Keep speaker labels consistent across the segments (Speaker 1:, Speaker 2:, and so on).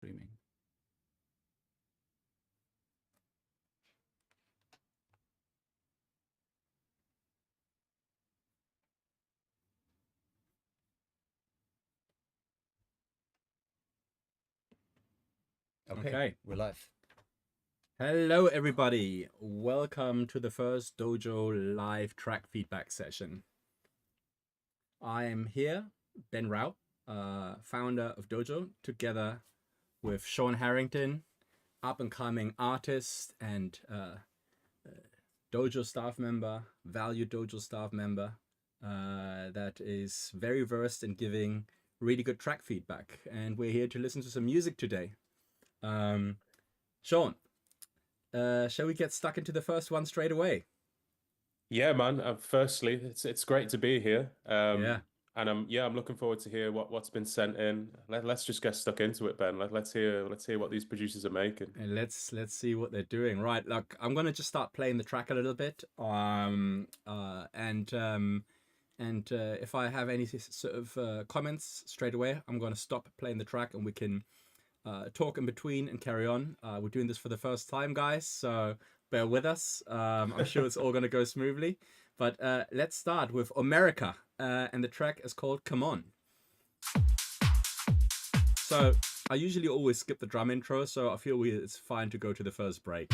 Speaker 1: Streaming.
Speaker 2: Okay, we're live.
Speaker 1: Hello, everybody. Welcome to the first Dojo live track feedback session. I am here, Ben Rao, founder of Dojo, together with Sean Harrington, up-and-coming artist and Dojo staff member, valued Dojo staff member, that is very versed in giving really good track feedback. And we're here to listen to some music today. Sean, shall we get stuck into the first one straight away?
Speaker 3: Yeah, man. Firstly, it's great to be here.
Speaker 1: Yeah.
Speaker 3: And I'm looking forward to hear what's been sent in. Let's just get stuck into it, Ben. Let's hear what these producers are making.
Speaker 1: And let's see what they're doing. Right, look, I'm gonna just start playing the track a little bit. And if I have any sort of comments straight away, I'm gonna stop playing the track and we can talk in between and carry on. We're doing this for the first time, guys, so bear with us. I'm sure it's all gonna go smoothly. But let's start with America, and the track is called Come On. So I usually always skip the drum intro, so I feel it's fine to go to the first break.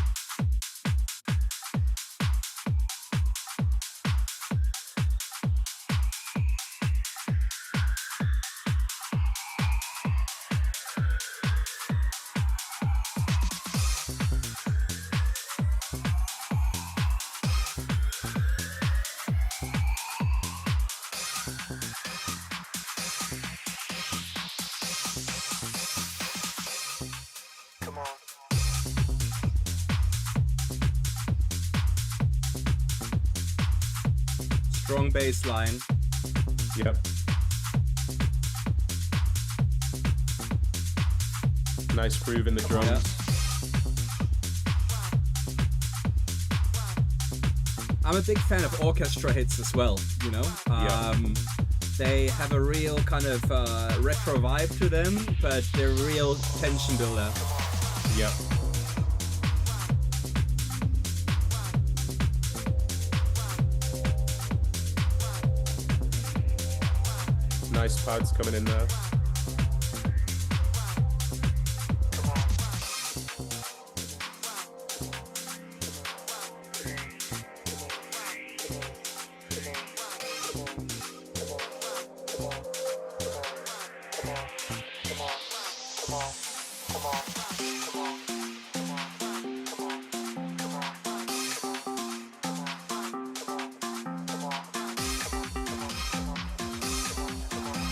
Speaker 1: Strong bass line.
Speaker 3: Yep. Nice groove in the drums.
Speaker 1: Yeah. I'm a big fan of orchestra hits as well, you know. They have a real kind of retro vibe to them, but they're real tension builder.
Speaker 3: Yep. Nice pads coming in there.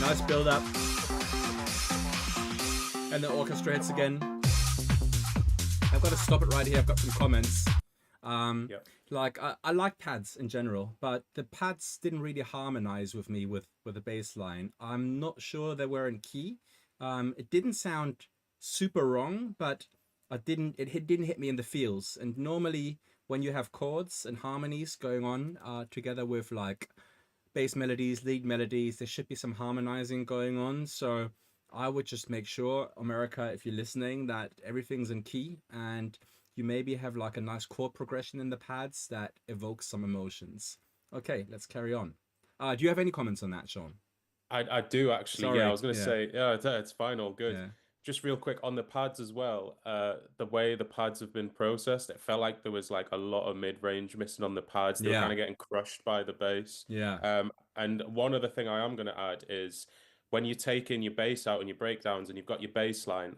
Speaker 1: Nice build up. And the orchestra hits again. I've got to stop it right here. I've got some comments. Like I like pads in general, but the pads didn't really harmonize with me with the bass line. I'm not sure they were in key. It didn't sound super wrong, but it didn't hit me in the feels. And normally when you have chords and harmonies going on together with like bass melodies, lead melodies, there should be some harmonizing going on. So I would just make sure, America, if you're listening, that everything's in key and you maybe have like a nice chord progression in the pads that evokes some emotions. Okay, let's carry on. Do you have any comments on that, Sean?
Speaker 3: I do actually.
Speaker 1: Sorry.
Speaker 3: Yeah, I was going to say, it's fine, all good.
Speaker 1: Yeah.
Speaker 3: Just real quick on the pads as well, the way the pads have been processed, it felt like there was like a lot of mid-range missing on the pads. They were kind of getting crushed by the bass.
Speaker 1: Yeah.
Speaker 3: And one other thing I am going to add is when you take in your bass out and your breakdowns and you've got your bass line,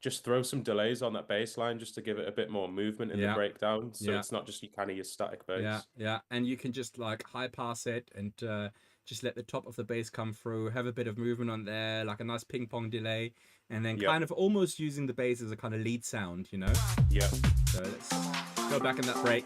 Speaker 3: just throw some delays on that bass line just to give it a bit more movement in the breakdown. So it's not just your static bass.
Speaker 1: Yeah. And you can just like high pass it and just let the top of the bass come through, have a bit of movement on there, like a nice ping pong delay. And then kind of almost using the bass as a kind of lead sound, you know?
Speaker 3: Yeah.
Speaker 1: So let's go back in that break.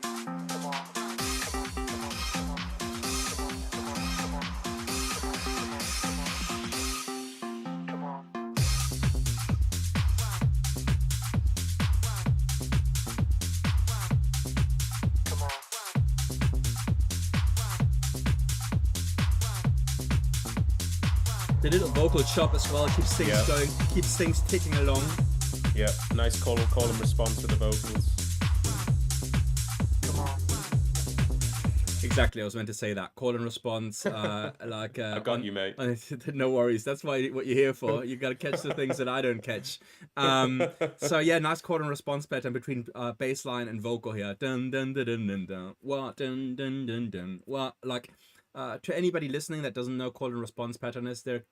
Speaker 1: The little vocal chop as well keeps things going, keeps things ticking along.
Speaker 3: Yeah, nice call and response with the vocals.
Speaker 1: Exactly, I was meant to say that. Call and response, like
Speaker 3: I got you, mate.
Speaker 1: No worries. That's what you're here for. You got to catch the things that I don't catch. So yeah, nice call and response pattern between bass line and vocal here. Dun dun dun dun dun dun. What dun dun dun dun. What like. To anybody listening that doesn't know call and response pattern is, they're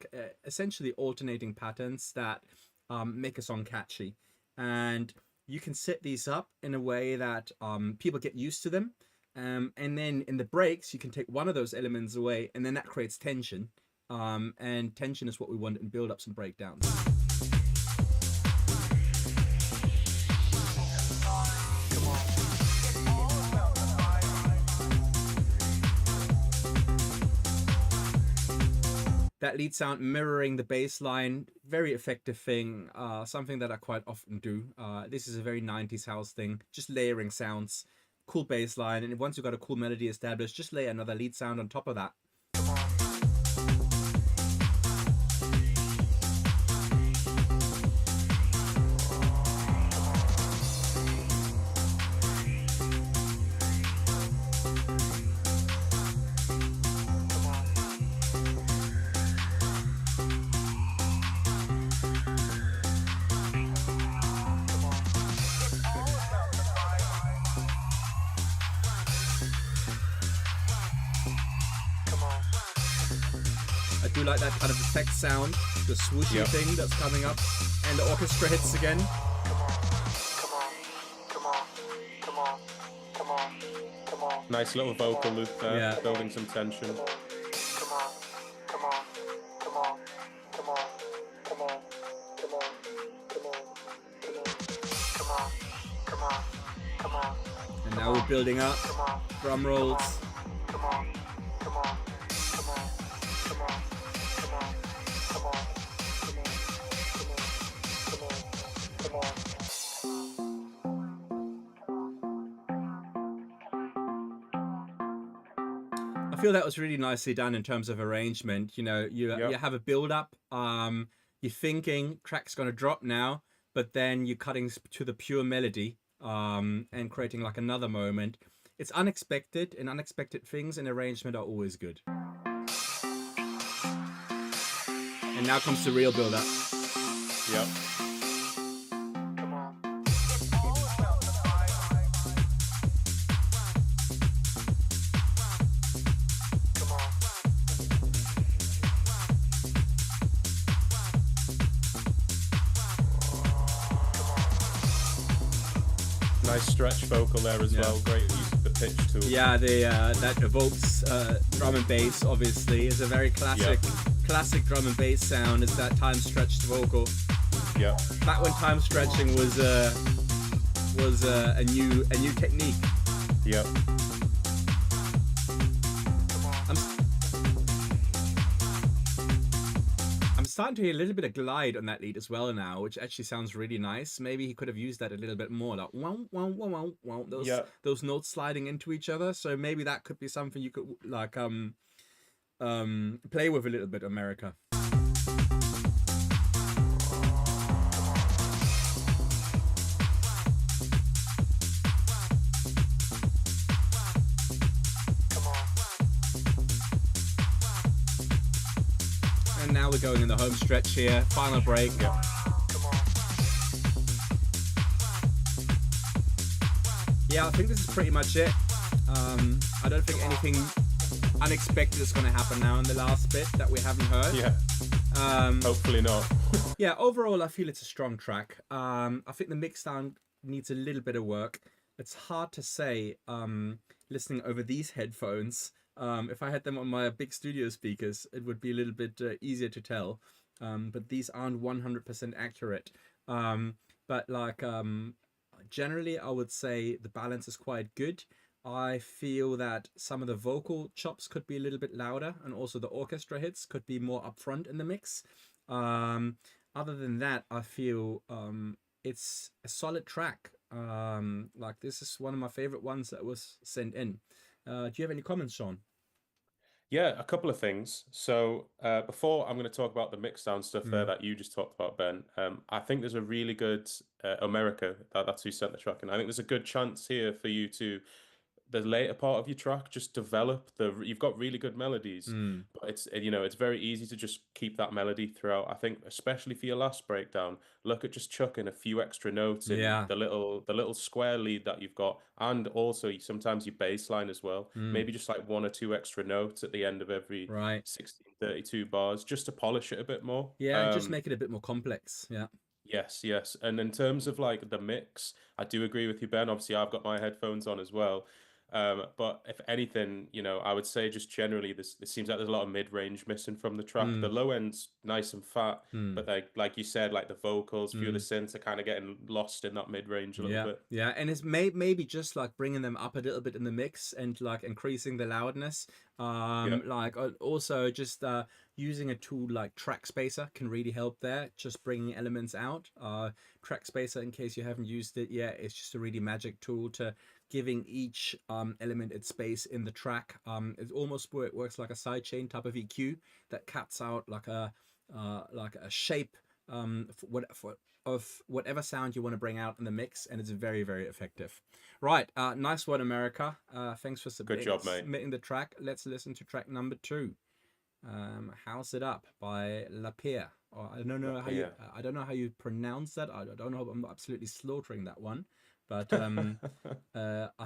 Speaker 1: essentially alternating patterns that make a song catchy, and you can set these up in a way that people get used to them. And then in the breaks, you can take one of those elements away, and then that creates tension. And tension is what we want in build-ups and breakdowns. That lead sound mirroring the bass line, very effective thing, something that I quite often do. This is a very 90s house thing, just layering sounds. Cool bass line, and once you've got a cool melody established, just lay another lead sound on top of that. I do like that kind of effect sound, the swooshy thing that's coming up, and the orchestra hits again.
Speaker 3: Nice little vocal loop there, building some tension.
Speaker 1: And now we're building up, drum rolls. I feel that was really nicely done in terms of arrangement. You know, you have a build up. You're thinking track's gonna drop now, but then you're cutting to the pure melody and creating like another moment. It's unexpected, and unexpected things in arrangement are always good. And now comes the real build up.
Speaker 3: Yep. Nice stretch vocal there as well. Great use of the pitch tool.
Speaker 1: Yeah, that evokes drum and bass. Obviously, is a very classic drum and bass sound. It's that time stretched vocal.
Speaker 3: Yeah.
Speaker 1: Back when time stretching was a new technique.
Speaker 3: Yep.
Speaker 1: I'm starting to hear a little bit of glide on that lead as well now, which actually sounds really nice. Maybe he could have used that a little bit more, like wow, wow, wow, wow, wow, those notes sliding into each other. So maybe that could be something you could like play with a little bit, America. And now we're going in the home stretch here. Final break. Yeah, I think this is pretty much it. I don't think anything unexpected is going to happen now in the last bit that we haven't heard.
Speaker 3: Yeah. Hopefully not.
Speaker 1: Yeah, overall, I feel it's a strong track. I think the mix sound needs a little bit of work. It's hard to say listening over these headphones. If I had them on my big studio speakers, it would be a little bit easier to tell. But these aren't 100% accurate. But like generally, I would say the balance is quite good. I feel that some of the vocal chops could be a little bit louder, and also the orchestra hits could be more upfront in the mix. Other than that, I feel it's a solid track. Like this is one of my favorite ones that was sent in. Do you have any comments, Sean?
Speaker 3: Yeah, a couple of things. So before I'm going to talk about the mix down stuff there
Speaker 1: Mm,
Speaker 3: that you just talked about, Ben. I think there's a really good America. That's who sent the track, and I think there's a good chance here for you to the later part of your track just develop you've got really good melodies,
Speaker 1: mm,
Speaker 3: but it's very easy to just keep that melody throughout. I think especially for your last breakdown, look at just chucking a few extra notes in
Speaker 1: yeah.
Speaker 3: the little square lead that you've got, and also sometimes your bass line as well,
Speaker 1: Mm,
Speaker 3: maybe just like one or two extra notes at the end of every
Speaker 1: right.
Speaker 3: 1632 bars just to polish it a bit more.
Speaker 1: Yeah, and just make it a bit more complex. Yeah.
Speaker 3: Yes, yes. And in terms of like the mix, I do agree with you, Ben. Obviously, I've got my headphones on as well. But if anything, I would say just generally this seems like there's a lot of mid-range missing from the track. The
Speaker 1: Mm,
Speaker 3: low end's nice and fat,
Speaker 1: mm.
Speaker 3: but like you said, like the vocals, a few of the
Speaker 1: Mm.
Speaker 3: synths are kind of getting lost in that mid-range a little
Speaker 1: Yeah,
Speaker 3: bit.
Speaker 1: yeah, and it's maybe just like bringing them up a little bit in the mix and like increasing the loudness.
Speaker 3: Yeah.
Speaker 1: Like also just using a tool like Track Spacer can really help there, just bringing elements out. Track Spacer, in case you haven't used it yet, it's just a really magic tool to giving each element its space in the track. It almost works like a sidechain type of EQ that cuts out like a shape of whatever sound you want to bring out in the mix, and it's very, very effective. Right, nice one, America. Thanks for
Speaker 3: Good job, mate.
Speaker 1: submitting the track. Let's listen to track number 2. House It Up by Lapierre. Or I don't know how you
Speaker 3: Yeah.
Speaker 1: I don't know how you pronounce that. I don't know. I'm absolutely slaughtering that one, but I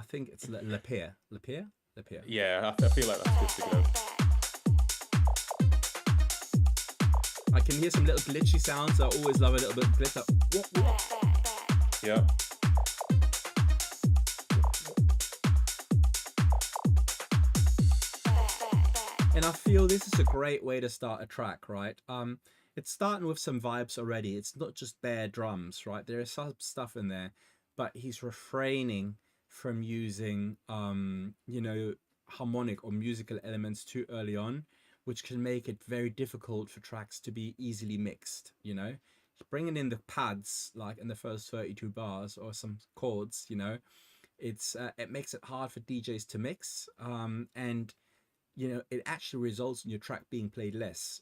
Speaker 1: think it's Lapierre. Lapierre. Lapierre.
Speaker 3: Yeah, I feel like that's good to go.
Speaker 1: I can hear some little glitchy sounds. I always love a little bit of glitter.
Speaker 3: Yeah.
Speaker 1: And I feel this is a great way to start a track, right? It's starting with some vibes already. It's not just bare drums, right? There is some stuff in there, but he's refraining from using, harmonic or musical elements too early on, which can make it very difficult for tracks to be easily mixed, Bringing in the pads, like in the first 32 bars or some chords, it makes it hard for DJs to mix. And it actually results in your track being played less.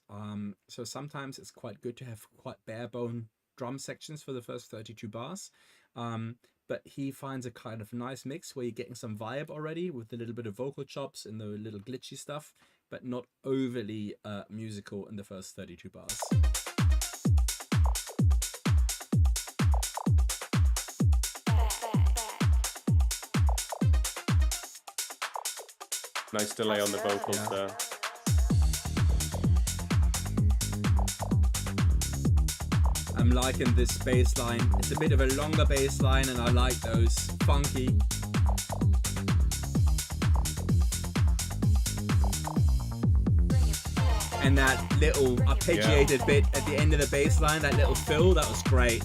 Speaker 1: So sometimes it's quite good to have quite bare bone drum sections for the first 32 bars. But he finds a kind of nice mix where you're getting some vibe already with a little bit of vocal chops and the little glitchy stuff, but not overly musical in the first 32 bars.
Speaker 3: Nice delay on the vocals there.
Speaker 1: I'm liking this bass line. It's a bit of a longer bass line, and I like those funky. And that little arpeggiated bit at the end of the bass line, that little fill, that was great.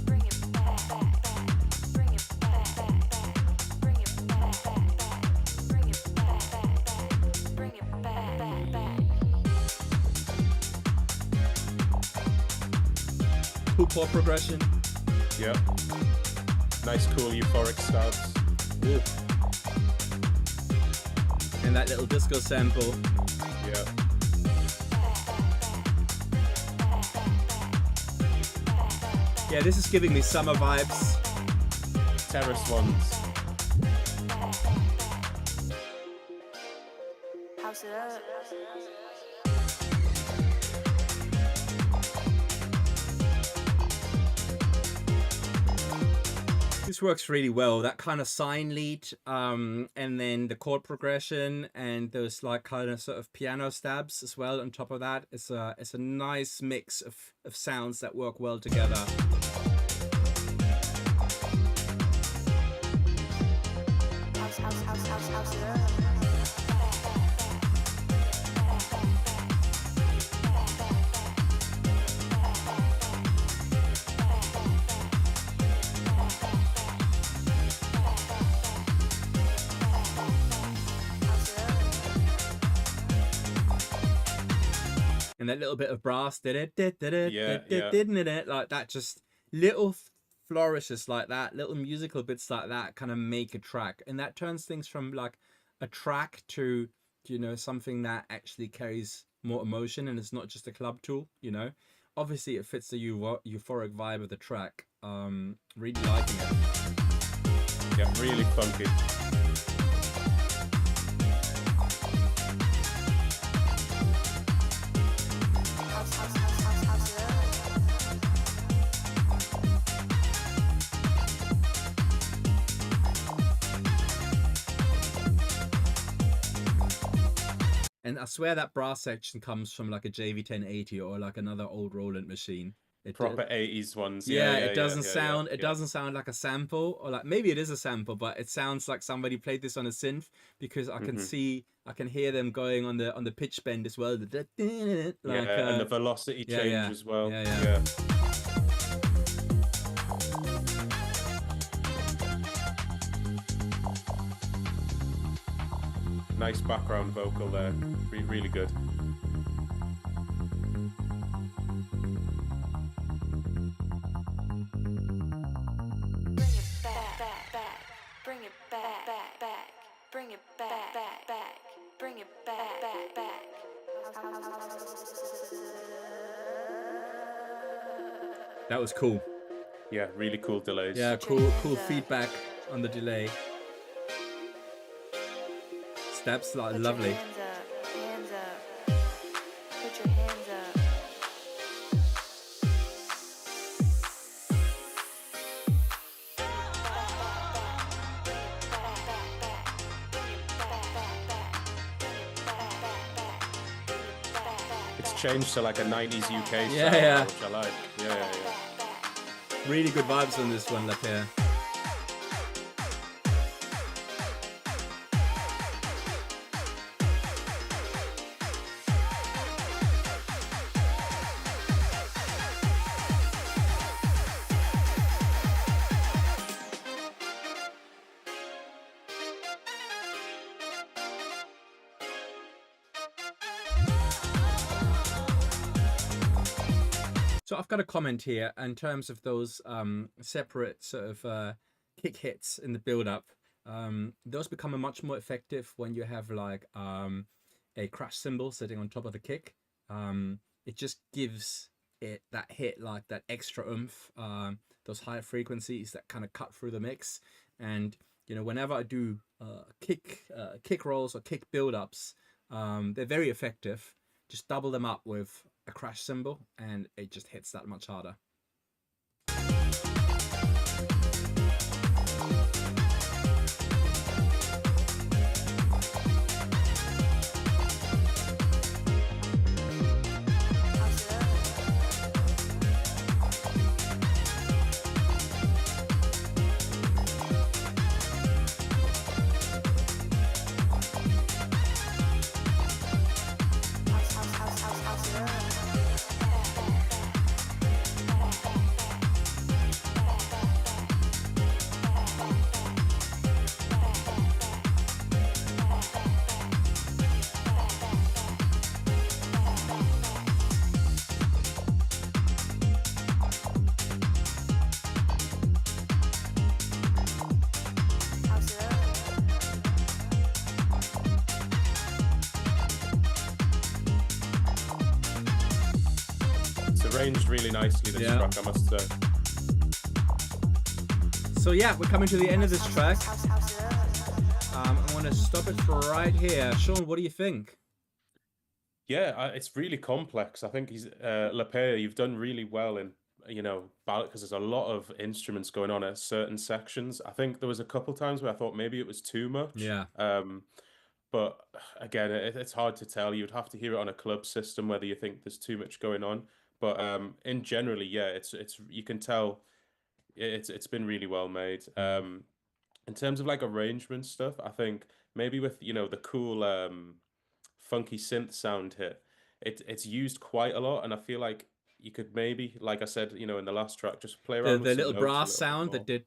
Speaker 1: Cool chord progression.
Speaker 3: Yeah. Nice, cool, euphoric stabs.
Speaker 1: Ooh. And that little disco sample.
Speaker 3: Yeah.
Speaker 1: Yeah, this is giving me summer vibes.
Speaker 3: Terrace ones.
Speaker 2: House it up.
Speaker 1: This works really well. That kind of sign lead, and then the chord progression, and those like kind of sort of piano stabs as well. On top of that, it's a nice mix of sounds that work well together.
Speaker 2: House it up.
Speaker 1: And that little bit of brass, didn't it? Like that, just little flourishes like that, little musical bits like that, kind of make a track, and that turns things from like a track to something that actually carries more emotion and it's not just a club tool. Obviously it fits the euphoric vibe of the track. Really liking it.
Speaker 3: Yeah, really funky.
Speaker 1: And I swear that brass section comes from like a JV1080 or like another old Roland machine.
Speaker 3: Proper 80s ones.
Speaker 1: Yeah,
Speaker 3: Yeah,
Speaker 1: it doesn't sound
Speaker 3: yeah.
Speaker 1: doesn't sound like a sample, or like maybe it is a sample, but it sounds like somebody played this on a synth, because I can hear them going on the pitch bend as well. Like,
Speaker 3: and the velocity change as well.
Speaker 1: Yeah.
Speaker 3: Nice background vocal there. Really good.
Speaker 2: Bring it back. Bring it back. Bring it back.
Speaker 1: That was cool.
Speaker 3: Yeah, really cool delays.
Speaker 1: Yeah, cool feedback on the delay. Steps like lovely.
Speaker 2: Hands up. Put your hands up.
Speaker 3: It's changed to like a 90s UK style, which I like. Yeah.
Speaker 1: Really good vibes on this one, Lapierre. So I've got a comment here in terms of those separate sort of kick hits in the build-up. Those become much more effective when you have like a crash cymbal sitting on top of the kick. It just gives it that hit, like that extra oomph, those higher frequencies that kind of cut through the mix. And whenever I do kick rolls or kick build-ups, they're very effective. Just double them up with a crash cymbal and it just hits that much harder.
Speaker 3: Arranged really nicely, this track, I must say.
Speaker 1: So yeah, we're coming to the end of this track. I want to stop it for right here. Sean, what do you think?
Speaker 3: Yeah, it's really complex. I think he's Lapierre, you've done really well in because there's a lot of instruments going on at certain sections. I think there was a couple times where I thought maybe it was too much.
Speaker 1: Yeah.
Speaker 3: But again, it's hard to tell. You'd have to hear it on a club system whether you think there's too much going on. But in generally, yeah, it's you can tell it's been really well made. In terms of like arrangement stuff, I think maybe with the cool funky synth sound hit, it's used quite a lot, and I feel like you could maybe, like I said, in the last track, just play around with
Speaker 1: the
Speaker 3: some
Speaker 1: little brass sound, the did.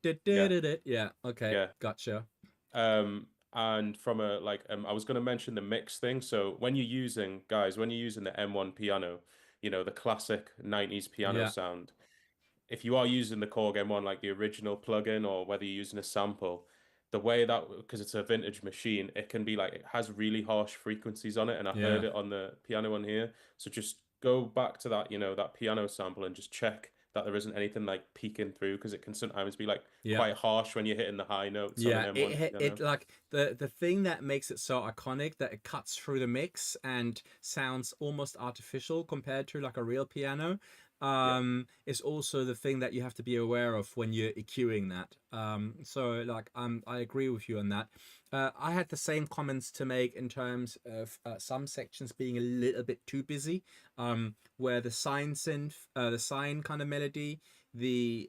Speaker 1: Yeah, okay,
Speaker 3: yeah,
Speaker 1: gotcha.
Speaker 3: And from I was going to mention the mix thing. So when you're using the M1 piano, the classic 90s piano sound, if you are using the Korg M1, like the original plugin, or whether you're using a sample, the way that, because it's a vintage machine, it can be like, it has really harsh frequencies on it, and I heard it on the piano one here. So just go back to that, that piano sample and just check that there isn't anything like peeking through, because it can sometimes be like quite harsh when you're hitting the high notes on an M1
Speaker 1: it like the thing that makes it so iconic, that it cuts through the mix and sounds almost artificial compared to like a real piano, is also the thing that you have to be aware of when you're EQing that. So like I agree with you on that. I had the same comments to make in terms of some sections being a little bit too busy, where the sine synth, the sine kind of melody, the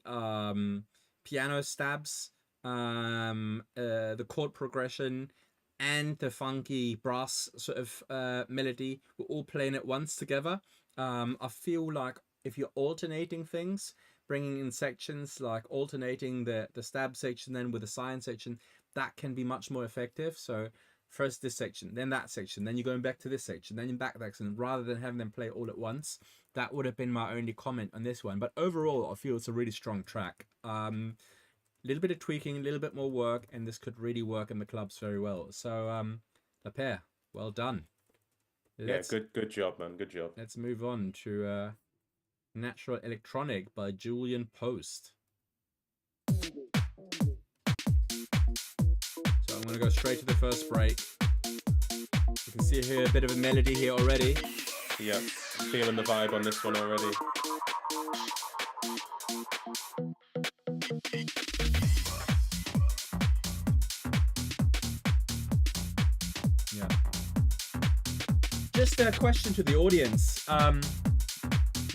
Speaker 1: piano stabs, the chord progression, and the funky brass sort of melody were all playing at once together. I feel like if you're alternating things, bringing in sections, like alternating the stab section then with the sine section, that can be much more effective. So first this section, then that section, then you're going back to this section, then you're back to that section, rather than having them play all at once. That would have been my only comment on this one. But overall, I feel it's a really strong track. Little bit of tweaking, a little bit more work, and this could really work in the clubs very well. So the pair, well done.
Speaker 3: Good job, man. Good job.
Speaker 1: Let's move on to Natural Electronic by Julian Post. So I'm going to go straight to the first break. You can see here a bit of a melody here already.
Speaker 3: Yeah, feeling the vibe on this one already.
Speaker 1: Yeah. Just a question to the audience.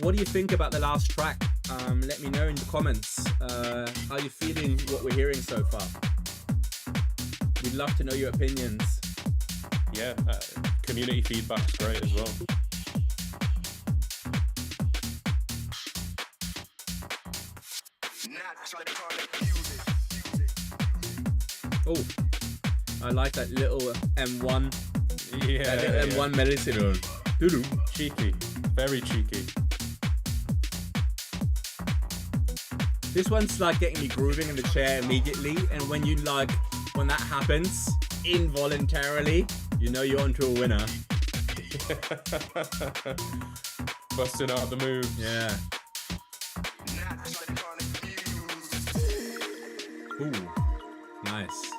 Speaker 1: What do you think about the last track? Let me know in the comments. How you feeling what we're hearing so far? We'd love to know your opinions.
Speaker 3: Yeah, community feedback's great as well.
Speaker 1: Oh, I like that little M1.
Speaker 3: Yeah,
Speaker 1: that little M1 melody.
Speaker 3: Cheeky, very cheeky.
Speaker 1: This one's like getting me grooving in the chair immediately, and when that happens involuntarily, you know you're onto a winner.
Speaker 3: Busting out the moves.
Speaker 1: Yeah. Ooh, nice.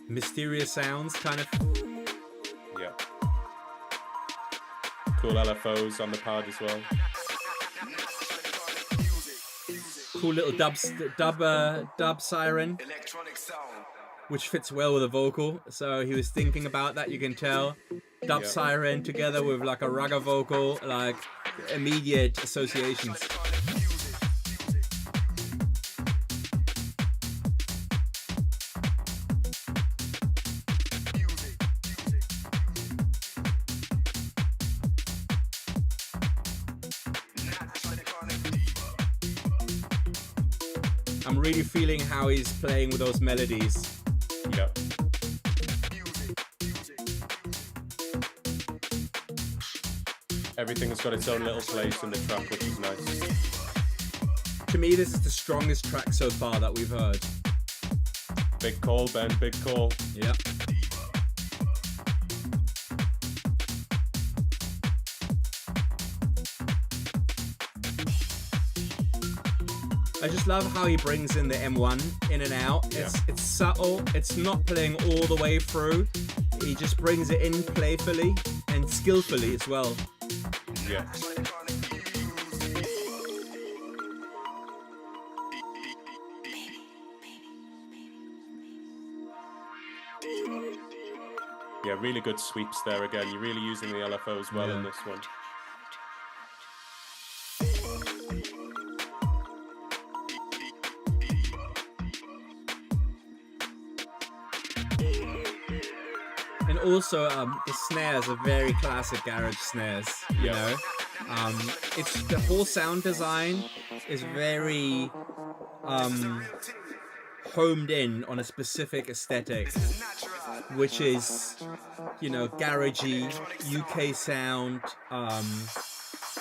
Speaker 1: Mysterious sounds, kind of.
Speaker 3: Yeah. Cool LFOs on the pad as well.
Speaker 1: Cool little dub siren, which fits well with a vocal. So he was thinking about that, you can tell. Dub siren together with like a ragga vocal, like immediate associations. I'm really feeling how he's playing with those melodies.
Speaker 3: Yeah. Everything has got its own little place in the track, which is nice.
Speaker 1: To me, this is the strongest track so far that we've heard.
Speaker 3: Big call, Ben, big call.
Speaker 1: Yeah. I just love how he brings in the M1 in and out. It's subtle. It's not playing all the way through. He just brings it in playfully and skillfully as well.
Speaker 3: Yeah. Yeah, really good sweeps there again. You're really using the LFO as well in this one.
Speaker 1: And also, the snares are very classic garage snares. You know, it's the whole sound design is very homed in on a specific aesthetic, which is, you know, garagey UK sound,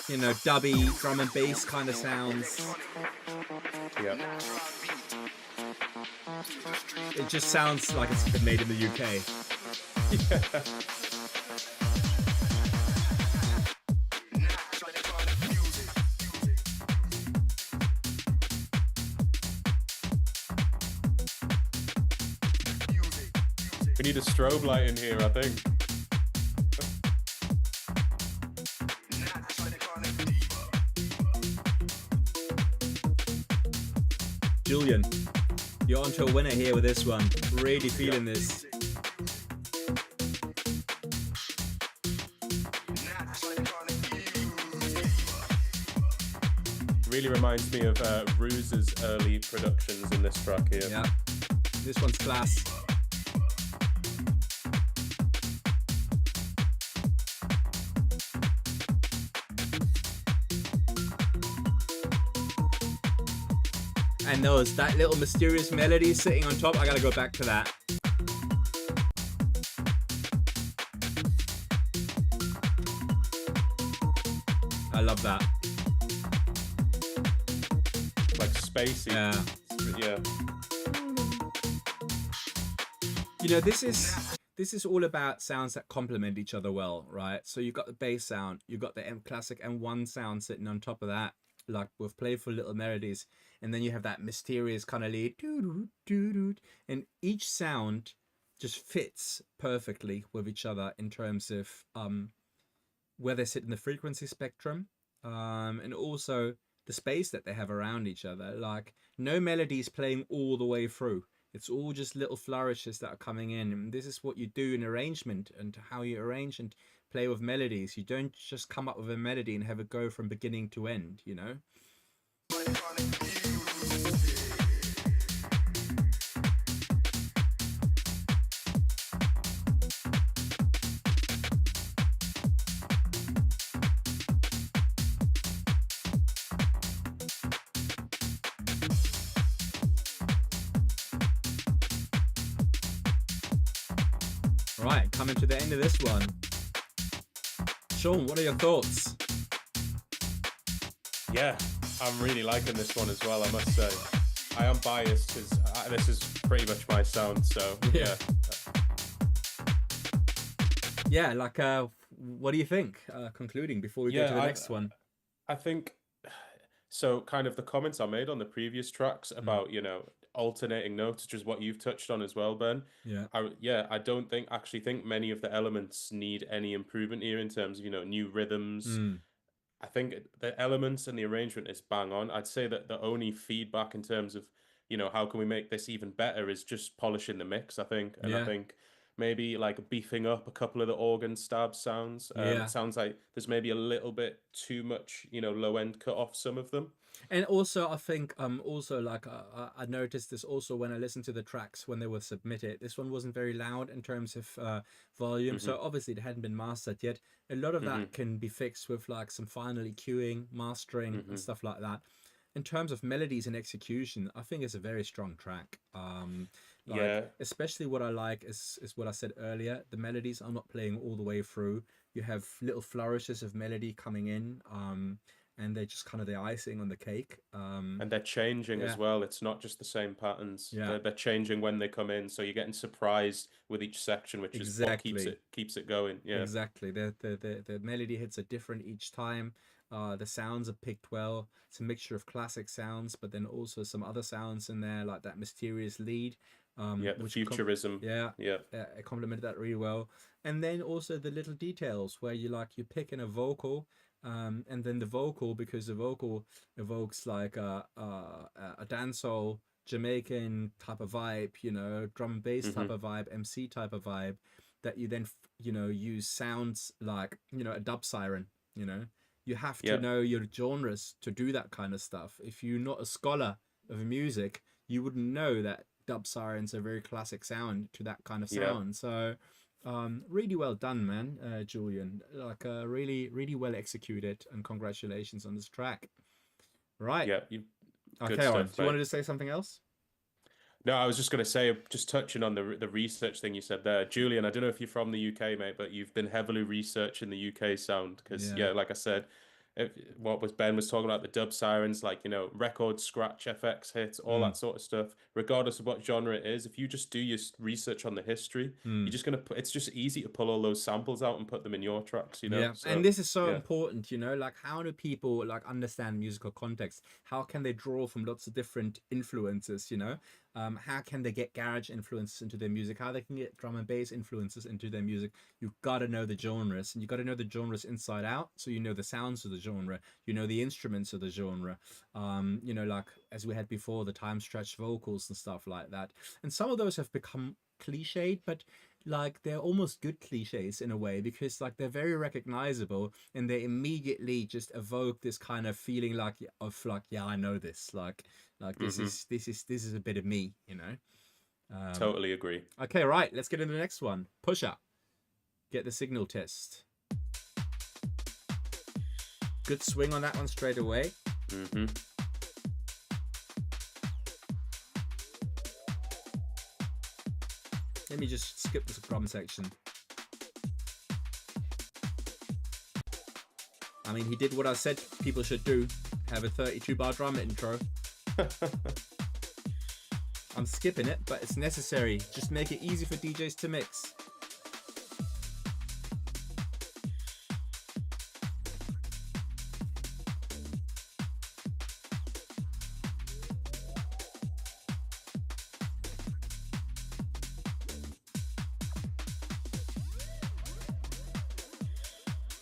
Speaker 1: you know, dubby drum and bass kind of sounds.
Speaker 3: Yeah.
Speaker 1: It just sounds like it's been made in the UK.
Speaker 3: Yeah. We need a strobe light in here, I think.
Speaker 1: Julian, you're onto a winner here with this one. Really feeling this.
Speaker 3: Really reminds me of Ruse's early productions in this track here.
Speaker 1: Yeah, this one's class. And that little mysterious melody sitting on top, I gotta go back to that. I love that.
Speaker 3: Like spacey.
Speaker 1: Yeah.
Speaker 3: Yeah.
Speaker 1: You know, this is all about sounds that complement each other well, right? So you've got the bass sound, you've got the classic M1 sound sitting on top of that, like with playful little melodies, and then you have that mysterious kind of lead, and each sound just fits perfectly with each other in terms of where they sit in the frequency spectrum, and also the space that they have around each other. Like, no melody is playing all the way through. It's all just little flourishes that are coming in, and this is what you do in arrangement and how you arrange and play with melodies. You don't just come up with a melody and have it go from beginning to end, you know? Right, coming to the end of this one. Sean, what are your thoughts?
Speaker 3: Yeah, I'm really liking this one as well, I must say. I am biased because this is pretty much my sound, so yeah.
Speaker 1: Yeah, like, what do you think? Concluding before we go to the next one.
Speaker 3: I think, so kind of the comments I made on the previous tracks about, you know, alternating notes, which is what you've touched on as well, Ben.
Speaker 1: Yeah.
Speaker 3: I don't think many of the elements need any improvement here in terms of, you know, new rhythms. I think the elements and the arrangement is bang on. I'd say that the only feedback in terms of, you know, how can we make this even better is just polishing the mix, I think. And I think maybe like beefing up a couple of the organ stab sounds. It sounds like there's maybe a little bit too much, you know, low end cut off some of them.
Speaker 1: And also, I think, also like I noticed this also when I listened to the tracks when they were submitted. This one wasn't very loud in terms of volume, so obviously it hadn't been mastered yet. A lot of that can be fixed with like some final EQing, mastering, and stuff like that. In terms of melodies and execution, I think it's a very strong track. Especially what I like is what I said earlier. The melodies are not playing all the way through. You have little flourishes of melody coming in. And they're just kind of the icing on the cake.
Speaker 3: And they're changing as well. It's not just the same patterns. They're changing when they come in. So you're getting surprised with each section, which is what keeps it going. Yeah,
Speaker 1: exactly. The melody hits are different each time. The sounds are picked well. It's a mixture of classic sounds, but then also some other sounds in there, like that mysterious lead.
Speaker 3: The futurism.
Speaker 1: It complemented that really well. And then also the little details where you pick in a vocal. And then the vocal, because the vocal evokes like a dancehall Jamaican type of vibe, you know, drum and bass type of vibe, MC type of vibe, that you then use sounds like, you know, a dub siren. You know, you have to know your genres to do that kind of stuff. If you're not a scholar of music, you wouldn't know that dub sirens are a very classic sound to that kind of sound. So really well done, man, Julian. Like, really, really well executed, and congratulations on this track. Right.
Speaker 3: Yeah.
Speaker 1: Okay, do you wanted to say something else?
Speaker 3: No, I was just going to say, just touching on the research thing you said there, Julian. I don't know if you're from the UK, mate, but you've been heavily researching the UK sound because, like I said, what was Ben was talking about, the dub sirens, like, you know, record scratch FX hits, all that sort of stuff, regardless of what genre it is. If you just do your research on the history, you're just gonna put, it's just easy to pull all those samples out and put them in your tracks, you know.
Speaker 1: Yeah,
Speaker 3: So,
Speaker 1: and this is so
Speaker 3: yeah.
Speaker 1: important, you know, like how do people like understand musical context? How can they draw from lots of different influences, you know? How can they get garage influences into their music? How they can get drum and bass influences into their music? You've got to know the genres, and you've got to know the genres inside out, so you know the sounds of the genre, you know the instruments of the genre. You know, like as we had before, the time stretched vocals and stuff like that. And some of those have become cliched, but like they're almost good cliches in a way, because like they're very recognizable and they immediately just evoke this kind of feeling like of like, yeah, I know this, like this is a bit of me, you know.
Speaker 3: Totally agree.
Speaker 1: Okay, right, let's get into the next one. Pusher, get the signal test. Good swing on that one straight away. Let me just skip this drum section. I mean, he did what I said people should do. Have a 32-bar drum intro. I'm skipping it, but it's necessary. Just make it easy for DJs to mix.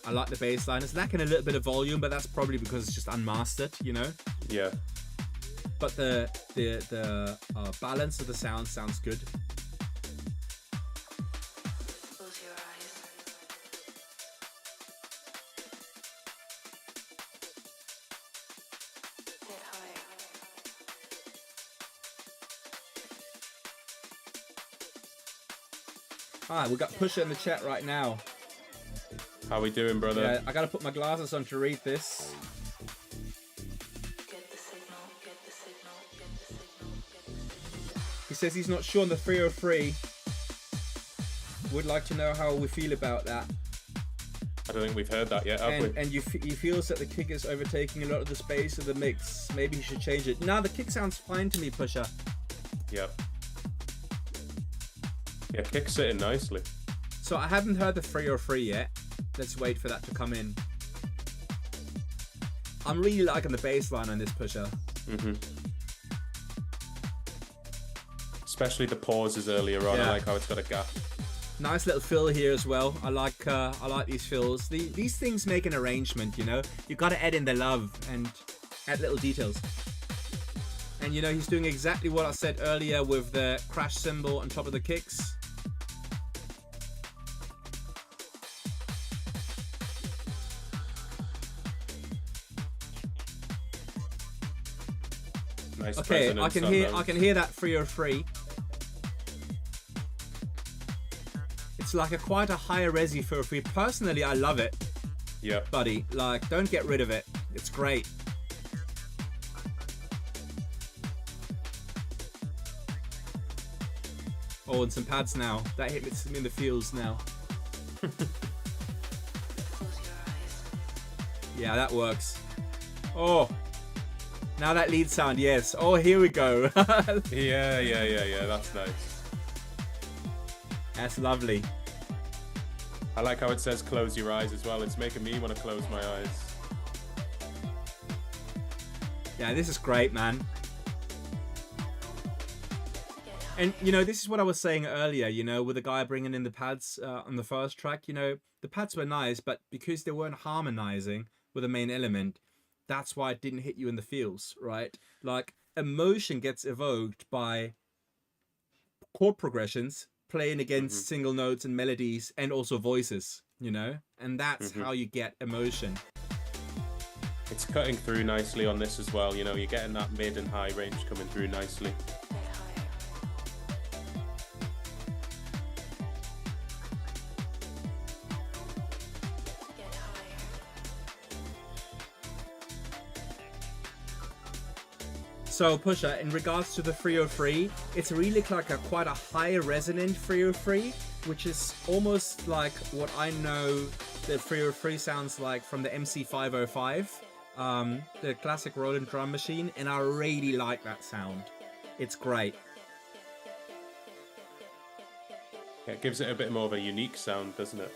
Speaker 1: I like the bass line. It's lacking a little bit of volume, but that's probably because it's just unmastered, you know?
Speaker 3: Yeah.
Speaker 1: But the balance of the sound sounds good.
Speaker 2: Close your eyes. Get higher.
Speaker 1: Alright, we got Pusher in the chat right now.
Speaker 3: How we doing, brother?
Speaker 1: Yeah, I gotta put my glasses on to read this.
Speaker 2: Get the signal. Get the signal. Get the signal. Get the signal.
Speaker 1: He says he's not sure on the 303. Would like to know how we feel about that.
Speaker 3: I don't think we've heard that yet, have we?
Speaker 1: And he feels that the kick is overtaking a lot of the space of the mix. Maybe he should change it. Nah, the kick sounds fine to me, Pusher.
Speaker 3: Yep. Yeah, kick's sitting nicely.
Speaker 1: So I haven't heard the 303 yet. Let's wait for that to come in. I'm really liking the bass line on this Pusher.
Speaker 3: Especially the pauses earlier on.
Speaker 1: Yeah.
Speaker 3: I like how it's got a gap.
Speaker 1: Nice little fill here as well. I like these fills. These things make an arrangement, you know. You got to add in the love and add little details. And you know, he's doing exactly what I said earlier with the crash cymbal on top of the kicks.
Speaker 3: Nice.
Speaker 1: Okay, I can hear that 303. It's like quite a higher resi 303. Personally, I love it.
Speaker 3: Yeah.
Speaker 1: Buddy, like, don't get rid of it. It's great. Oh, and some pads now. That hit me in the feels now.
Speaker 2: Close your eyes.
Speaker 1: Yeah, that works. Oh, now that lead sound, yes. Oh, here we go.
Speaker 3: Yeah. That's nice.
Speaker 1: That's lovely.
Speaker 3: I like how it says close your eyes as well. It's making me want to close my eyes.
Speaker 1: Yeah, this is great, man. And, you know, this is what I was saying earlier, you know, with the guy bringing in the pads on the first track. You know, the pads were nice, but because they weren't harmonizing with the main element, that's why it didn't hit you in the feels, right? Like, emotion gets evoked by chord progressions, playing against single notes and melodies, and also voices, you know? And that's how you get emotion.
Speaker 3: It's cutting through nicely on this as well. You know, you're getting that mid and high range coming through nicely.
Speaker 2: Get higher. Get higher.
Speaker 1: So, Pusher, in regards to the 303, it's really like quite a high resonant 303, which is almost like what I know the 303 sounds like from the MC505, the classic Roland drum machine, and I really like that sound. It's great.
Speaker 3: Yeah, it gives it a bit more of a unique sound, doesn't it?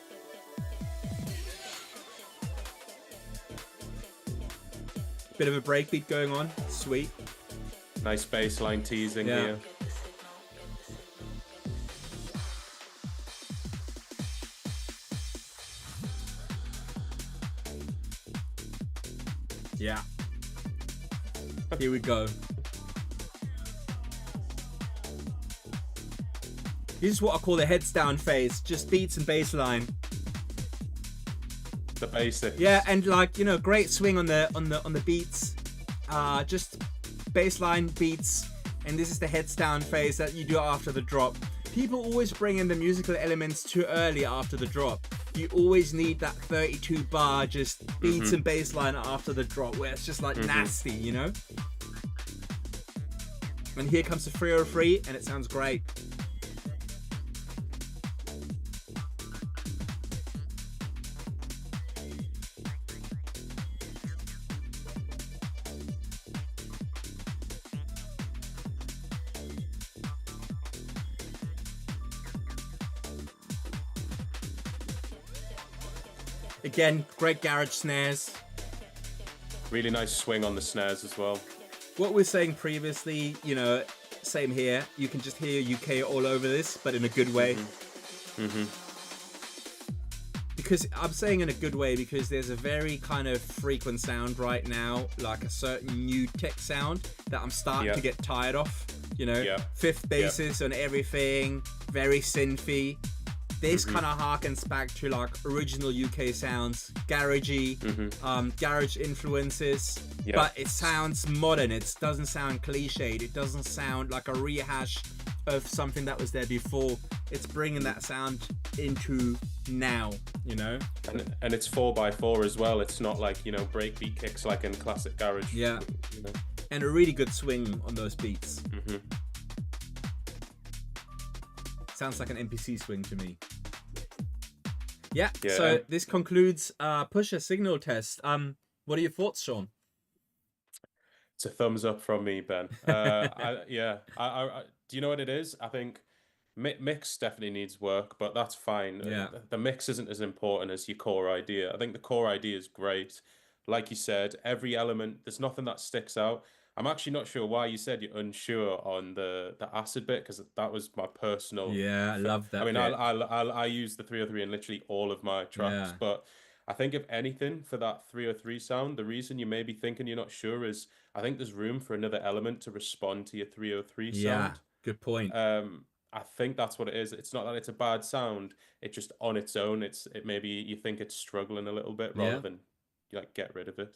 Speaker 1: Bit of a breakbeat going on. Sweet.
Speaker 3: Nice bass line teasing here.
Speaker 1: Yeah. Here we go. This is what I call the heads down phase. Just beats and bass line.
Speaker 3: The basics.
Speaker 1: Yeah, and like, you know, great swing on the beats. Just bass line beats, and this is the heads down phase that you do after the drop. People always bring in the musical elements too early after the drop. You always need that 32 bar just beats and bass line after the drop, where it's just like nasty, you know? And here comes the 303, and it sounds great. Again, great garage snares.
Speaker 3: Really nice swing on the snares as well.
Speaker 1: What we were saying previously, you know, same here. You can just hear UK all over this, but in a good way. Because I'm saying in a good way because there's a very kind of frequent sound right now, like a certain new tech sound that I'm starting to get tired of. You know, fifth basses on everything, very synthy. This kind of harkens back to like original UK sounds, garagey, garage influences, but it sounds modern. It doesn't sound cliched. It doesn't sound like a rehash of something that was there before. It's bringing that sound into now, you know.
Speaker 3: And it's 4x4 as well. It's not like, you know, breakbeat kicks like in classic garage.
Speaker 1: Yeah,
Speaker 3: you know.
Speaker 1: And a really good swing on those beats. Sounds like an NPC swing to me. Yeah, so this concludes Pusher signal test. What are your thoughts, Sean?
Speaker 3: It's a thumbs up from me, Ben. I, do you know what it is? I think mix definitely needs work, but that's fine.
Speaker 1: Yeah.
Speaker 3: The mix isn't as important as your core idea. I think the core idea is great. Like you said, every element, there's nothing that sticks out. I'm actually not sure why you said you're unsure on the acid bit, because that was my personal.
Speaker 1: Yeah, I love that.
Speaker 3: I mean, I use the 303 in literally all of my tracks, but I think if anything for that 303 sound, the reason you may be thinking you're not sure is I think there's room for another element to respond to your 303 sound.
Speaker 1: Yeah, good point.
Speaker 3: I think that's what it is. It's not that it's a bad sound. It just on its own, it maybe you think it's struggling a little bit rather than you like get rid of it.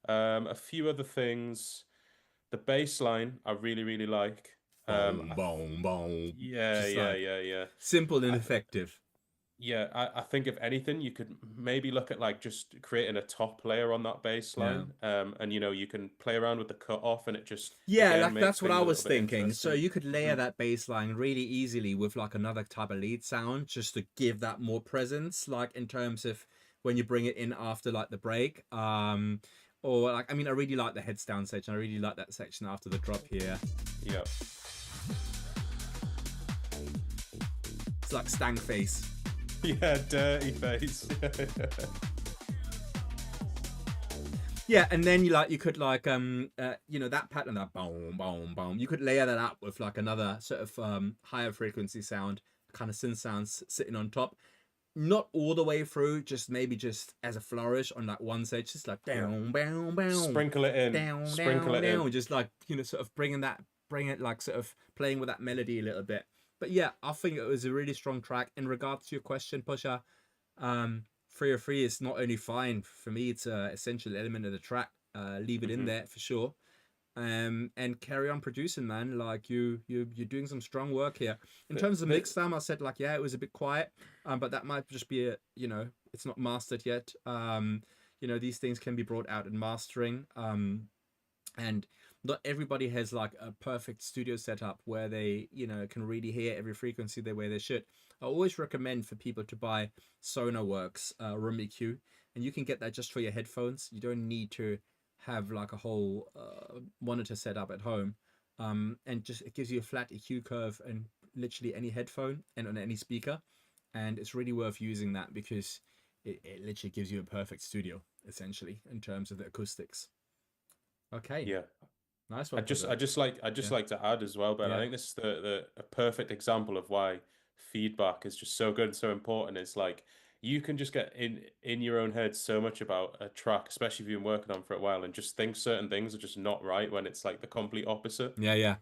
Speaker 3: A few other things. The bass line I really, really like.
Speaker 1: Boom, boom, boom.
Speaker 3: Yeah.
Speaker 1: Simple and effective.
Speaker 3: Yeah, I think if anything, you could maybe look at like just creating a top layer on that bass line. And you know, you can play around with the cut off and it just
Speaker 1: that's what I was thinking. So you could layer that bass line really easily with like another type of lead sound just to give that more presence, like in terms of when you bring it in after like the break. Or like, I mean, I really like the heads down section. I really like that section after the drop here.
Speaker 3: Yeah.
Speaker 1: It's like stank face.
Speaker 3: Yeah, dirty face.
Speaker 1: Yeah, and then you could like you know, that pattern, that boom, boom, boom. You could layer that up with like another sort of higher frequency sound, kind of synth sounds sitting on top. Not all the way through, just maybe just as a flourish on that one side, just like down, boom, boom.
Speaker 3: Sprinkle it in. Sprinkle it in.
Speaker 1: Just like, you know, sort of bring it like sort of playing with that melody a little bit. But yeah, I think it was a really strong track. In regards to your question, Pusher, 303 is not only fine for me; it's an essential element of the track. Leave it in there for sure, and carry on producing, man. Like you're doing some strong work here. In terms of mix time, I said like it was a bit quiet, but that might just be you know, it's not mastered yet. You know, these things can be brought out in mastering, and not everybody has like a perfect studio setup where they, you know, can really hear every frequency the way they should. I always recommend for people to buy Sonarworks room EQ, and you can get that just for your headphones. You don't need to have like a whole monitor set up at home. And just it gives you a flat EQ curve and literally any headphone and on any speaker, and it's really worth using that because it literally gives you a perfect studio essentially in terms of the acoustics. Okay.
Speaker 3: Yeah.
Speaker 1: Nice one.
Speaker 3: I just like to add as well, but I think this is a perfect example of why feedback is just so good and so important. It's like you can just get in your own head so much about a track, especially if you've been working on for a while, and just think certain things are just not right when it's like the complete opposite.
Speaker 1: Yeah,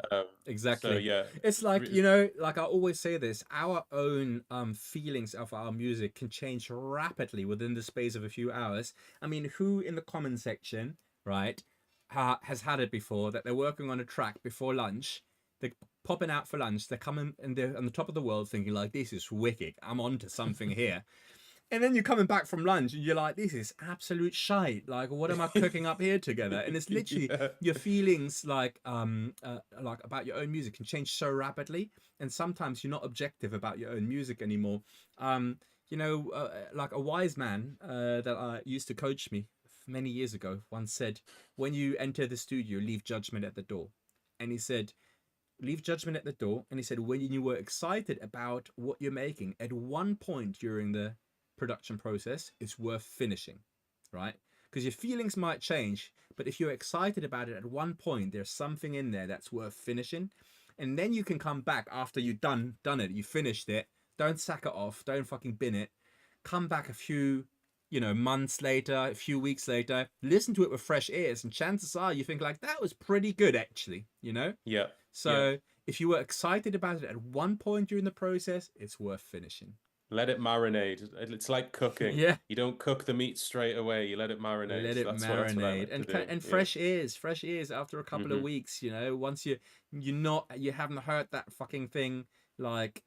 Speaker 1: exactly.
Speaker 3: So yeah,
Speaker 1: it's like, you know, like I always say this, our own feelings of our music can change rapidly within the space of a few hours. I mean, who in the comment section, right, has had it before that they're working on a track before lunch, they're popping out for lunch, they're coming and they're on the top of the world thinking like, this is wicked, I'm on to something here. And then you're coming back from lunch and you're like, this is absolute shite. Like, what am I cooking up here together? And it's literally your feelings like about your own music can change so rapidly. And sometimes you're not objective about your own music anymore. You know, like a wise man that used to coach me many years ago once said, when you enter the studio, leave judgment at the door. And he said, leave judgment at the door. And he said, when you were excited about what you're making, at one point during the production process, it's worth finishing, right? Because your feelings might change, but if you're excited about it at one point, there's something in there that's worth finishing. And then you can come back after you've done it, you finished it, don't sack it off, don't fucking bin it, come back a few, you know, months later, a few weeks later, listen to it with fresh ears, and chances are you think like, that was pretty good actually, you know?
Speaker 3: Yeah.
Speaker 1: So if you were excited about it at one point during the process, it's worth finishing.
Speaker 3: Let it marinate. It's like cooking.
Speaker 1: Yeah.
Speaker 3: You don't cook the meat straight away. You let it marinate.
Speaker 1: Let it marinate. And fresh ears after a couple of weeks, you know, once you haven't heard that fucking thing like,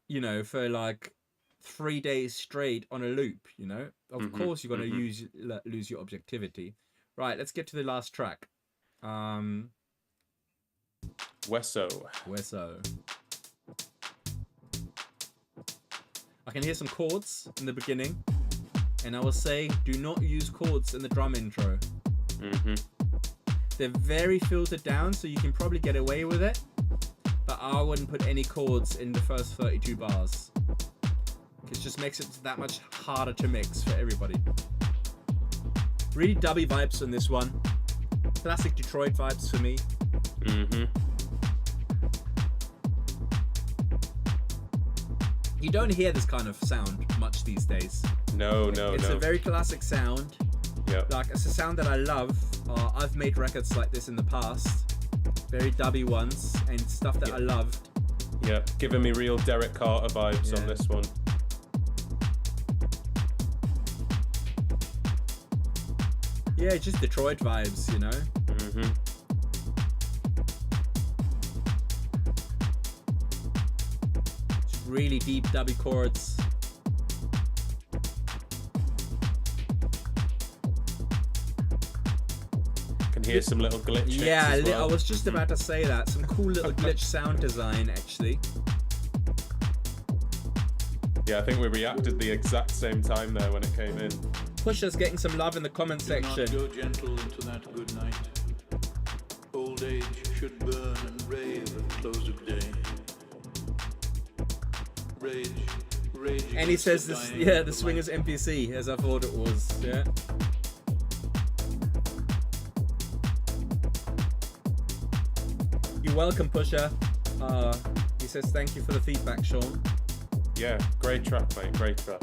Speaker 1: you know, for like 3 days straight on a loop, you know. Of course you're going to lose your objectivity. Right, let's get to the last track. Wesso. I can hear some chords in the beginning, and I will say, do not use chords in the drum intro. They're very filtered down, so you can probably get away with it, but I wouldn't put any chords in the first 32 bars. It just makes it that much harder to mix for everybody. Really dubby vibes on this one. Classic Detroit vibes for me. You don't hear this kind of sound much these days.
Speaker 3: No.
Speaker 1: It's a very classic sound.
Speaker 3: Yeah.
Speaker 1: Like, it's a sound that I love. I've made records like this in the past. Very dubby ones and stuff that I loved.
Speaker 3: Yeah, giving me real Derek Carter vibes on this one.
Speaker 1: Yeah, just Detroit vibes, you know? Really deep dubby chords.
Speaker 3: Can hear some little glitch.
Speaker 1: Yeah,
Speaker 3: as well.
Speaker 1: I was just about to say that. Some cool little glitch sound design, actually.
Speaker 3: Yeah, I think we reacted the exact same time there when it came in.
Speaker 1: Pusha's getting some love in the comment section.
Speaker 4: Do not go gentle into that good night. Old age should burn and rave at close of day. Rage
Speaker 1: And he says this, the Swingers NPC, as I thought it was, yeah. You're welcome, Pusha. He says thank you for the feedback, Sean.
Speaker 3: Yeah, great track, mate, great track.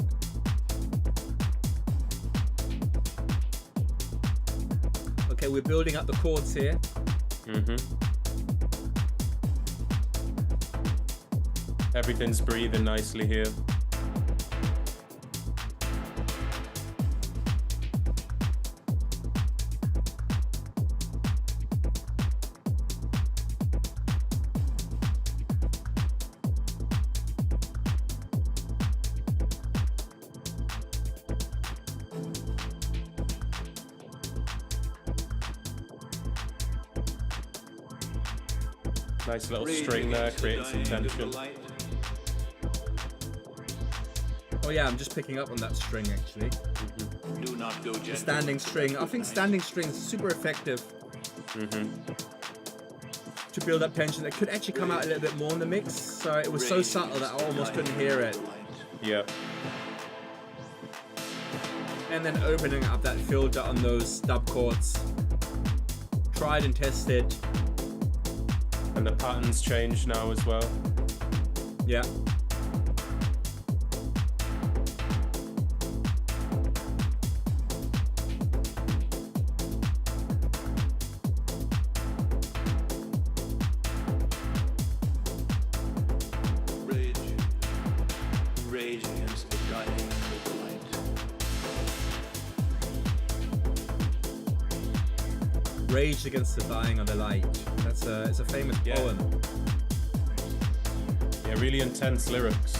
Speaker 1: Okay, we're building up the chords here.
Speaker 3: Everything's breathing nicely here. Nice little
Speaker 4: Rage
Speaker 3: string there,
Speaker 4: against the
Speaker 3: creating some
Speaker 4: dying of the
Speaker 3: tension.
Speaker 4: light.
Speaker 1: Oh yeah, I'm just picking up on that string actually.
Speaker 4: Do not go gentle.
Speaker 1: The standing string. I think standing string is super effective to build up tension. It could actually come out a little bit more in the mix. So it was so subtle that I almost couldn't hear it.
Speaker 3: Yeah.
Speaker 1: And then opening up that filter on those dub chords. Tried and tested.
Speaker 3: And the patterns change now as well.
Speaker 1: Yeah.
Speaker 4: Rage. Rage against the dying of the light.
Speaker 1: Rage against the dying of the light. It's a famous poem.
Speaker 3: Yeah, really intense lyrics.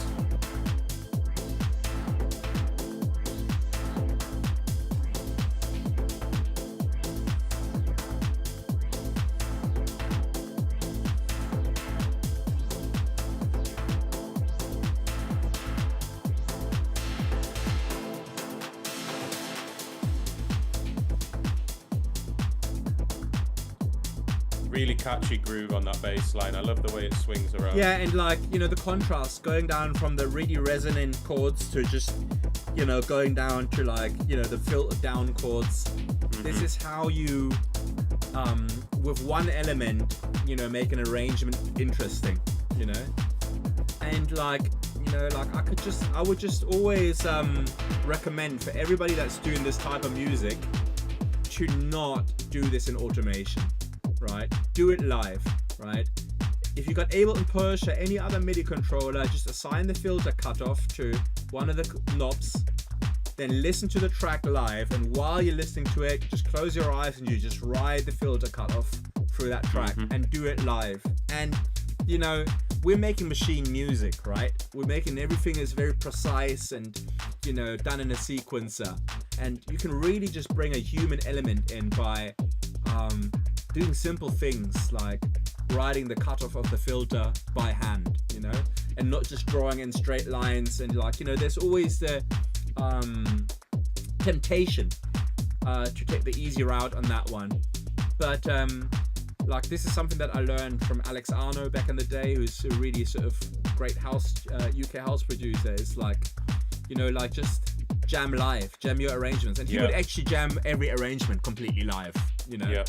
Speaker 3: Really catchy groove on that bass line. I love the way it swings around.
Speaker 1: Yeah, and like, you know, the contrast going down from the really resonant chords to just, you know, going down to like, you know, the filtered down chords. This is how you, with one element, you know, make an arrangement interesting, you know? And like, you know, like I would just always recommend for everybody that's doing this type of music to not do this in automation. Right? Do it live, right? If you got Ableton Push or any other MIDI controller, just assign the filter cutoff to one of the knobs, then listen to the track live, and while you're listening to it, just close your eyes and you just ride the filter cutoff through that track and do it live. And, you know, we're making machine music, right? We're making everything is very precise and, you know, done in a sequencer. And you can really just bring a human element in by doing simple things like riding the cutoff of the filter by hand, you know, and not just drawing in straight lines. And like, you know, there's always the temptation to take the easy route on that one. But like, this is something that I learned from Alex Arno back in the day, who's a really sort of great house UK house producer. It's like, you know, like just jam live, jam your arrangements, and he would actually jam every arrangement completely live, you know.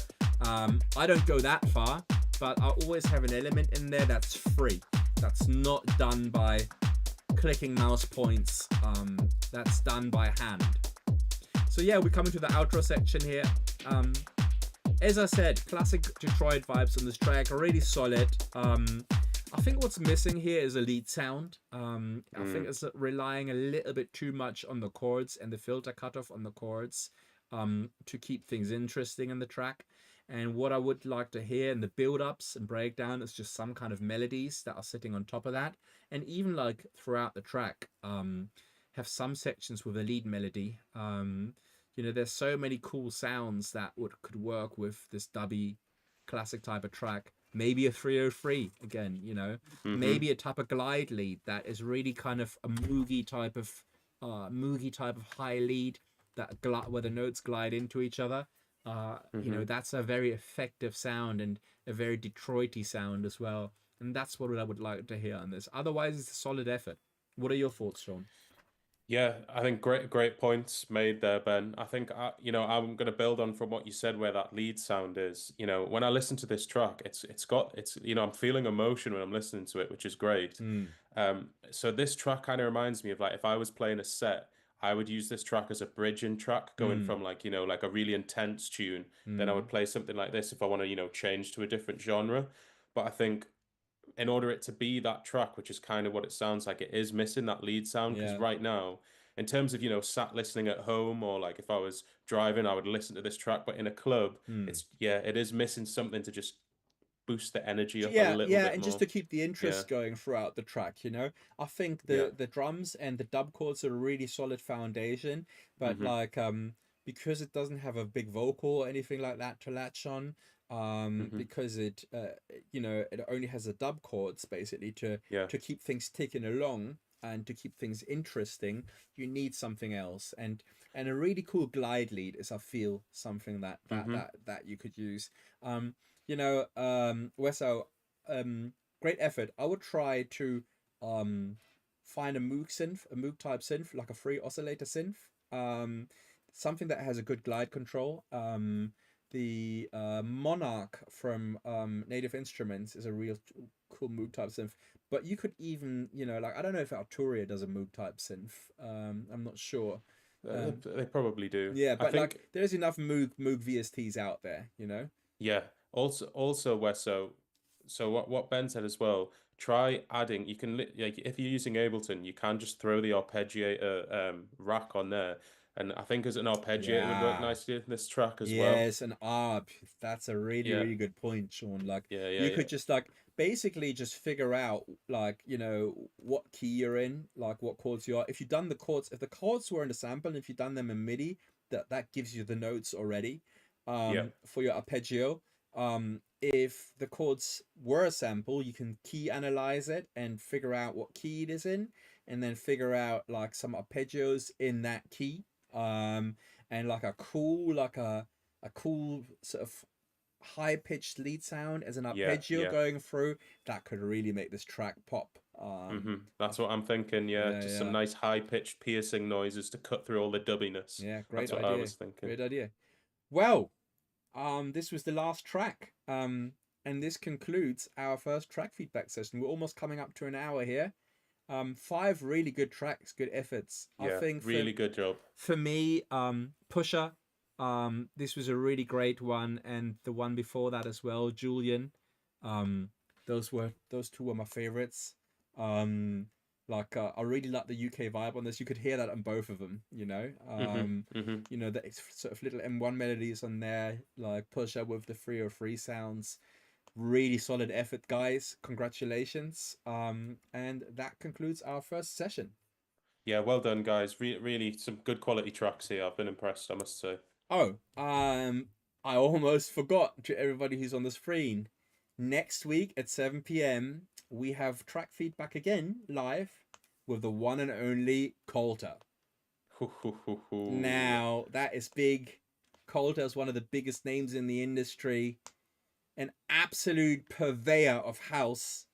Speaker 1: I don't go that far, but I always have an element in there that's free, that's not done by clicking mouse points, that's done by hand. So yeah, we're coming to the outro section here. As I said, classic Detroit vibes on this track, really solid. I think what's missing here is a lead sound. I think it's relying a little bit too much on the chords and the filter cutoff on the chords to keep things interesting in the track. And what I would like to hear in the build-ups and breakdown is just some kind of melodies that are sitting on top of that. And even like throughout the track, have some sections with a lead melody. You know, there's so many cool sounds that could work with this dubby classic type of track. Maybe a 303 again, you know, maybe a type of glide lead that is really kind of a moogie type of high lead that where the notes glide into each other. You know, that's a very effective sound and a very Detroity sound as well. And that's what I would like to hear on this. Otherwise, it's a solid effort. What are your thoughts, Sean?
Speaker 3: Yeah, I think great points made there, Ben. I think you know, I'm going to build on from what you said where that lead sound is. You know, when I listen to this track, it's you know, I'm feeling emotion when I'm listening to it, which is great. So this track kind of reminds me of like if I was playing a set, I would use this track as a bridging track going from like, you know, like a really intense tune. Then I would play something like this if I want to, you know, change to a different genre. But I think in order it to be that track, which is kind of what it sounds like, it is missing that lead sound. Because right now, in terms of, you know, sat listening at home or like if I was driving, I would listen to this track. But in a club, it is missing something to just boost the energy up a little bit more.
Speaker 1: And just to keep the interest going throughout the track, you know. I think the drums and the dub chords are a really solid foundation, but like because it doesn't have a big vocal or anything like that to latch on, because it it only has the dub chords basically to
Speaker 3: Yeah.
Speaker 1: keep things ticking along and to keep things interesting. You need something else, and a really cool glide lead is, I feel, something that you could use. Wesso, great effort. I would try to find a Moog synth, a Moog type synth, like a free oscillator synth, something that has a good glide control. The Monarch from Native Instruments is a real cool Moog type synth. But you could even, like, I don't know if Arturia does a Moog type synth. I'm not sure.
Speaker 3: They probably do.
Speaker 1: Yeah,
Speaker 3: I
Speaker 1: but
Speaker 3: think,
Speaker 1: like, there's enough Moog VSTs out there,
Speaker 3: yeah. Also, Wesso. So what Ben said as well. Try adding. You can like if you're using Ableton, you can just throw the arpeggiator rack on there, and I think as an arpeggiator would work
Speaker 1: Yeah.
Speaker 3: nicely in this track as well.
Speaker 1: Yes, an ARP. That's a really,
Speaker 3: Yeah.
Speaker 1: really good point, Sean. Like,
Speaker 3: Yeah,
Speaker 1: you could just like basically just figure out, like, what key you're in, like what chords you are. If you've done the chords, if the chords were in the sample, and if you've done them in MIDI, that gives you the notes already for your arpeggio. If the chords were a sample, you can key analyze it and figure out what key it is in, and then figure out like some arpeggios in that key. And like a cool sort of high pitched lead sound as an arpeggio going through, that could really make this track pop.
Speaker 3: That's what I'm thinking. Yeah, just some nice high pitched piercing noises to cut through all the dubbiness.
Speaker 1: Yeah, great
Speaker 3: That's what
Speaker 1: idea.
Speaker 3: I was thinking.
Speaker 1: Great idea. Well, this was the last track. And this concludes our first track feedback session. We're almost coming up to an hour here. 5 really good tracks, good efforts.
Speaker 3: Yeah,
Speaker 1: I think
Speaker 3: really good job. For
Speaker 1: me, Pusher, this was a really great one, and the one before that as well, Julian. Those two were my favorites. I really like the UK vibe on this. You could hear that on both of them, the sort of little M1 melodies on there, like Pusher with the 303 sounds. Really solid effort, guys. Congratulations. And that concludes our first session.
Speaker 3: Yeah, well done, guys. Really some good quality tracks here. I've been impressed, I must say.
Speaker 1: Oh, I almost forgot, to everybody who's on the screen. Next week at 7 p.m, we have track feedback again, live, with the one and only Coulter. Now, that is big. Coulter is one of the biggest names in the industry. An absolute purveyor of house,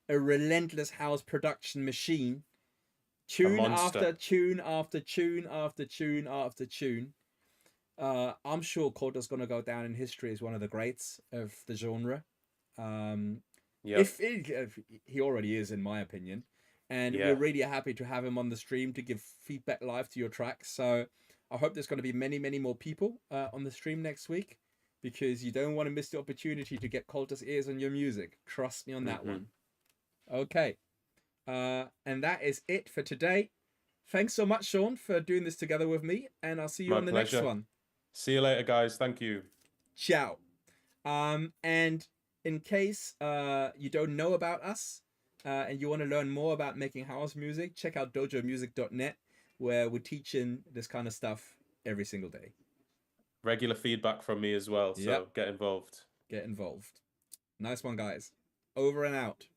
Speaker 1: a relentless house production machine, tune after tune after tune after tune after tune. I'm sure Coulter's going to go down in history as one of the greats of the genre. If he already is, in my opinion. And we're really happy to have him on the stream to give feedback live to your tracks. So I hope there's going to be many, many more people on the stream next week, because you don't want to miss the opportunity to get Coulter's ears on your music. Trust me on that one. Okay. And that is it for today. Thanks so much, Sean, for doing this together with me. And I'll see you on the next one.
Speaker 3: See you later, guys. Thank you.
Speaker 1: Ciao. And in case you don't know about us and you want to learn more about making house music, check out dojomusic.net, where we're teaching this kind of stuff every single day.
Speaker 3: Regular feedback from me as well, so get involved.
Speaker 1: Get involved. Nice one, guys. Over and out.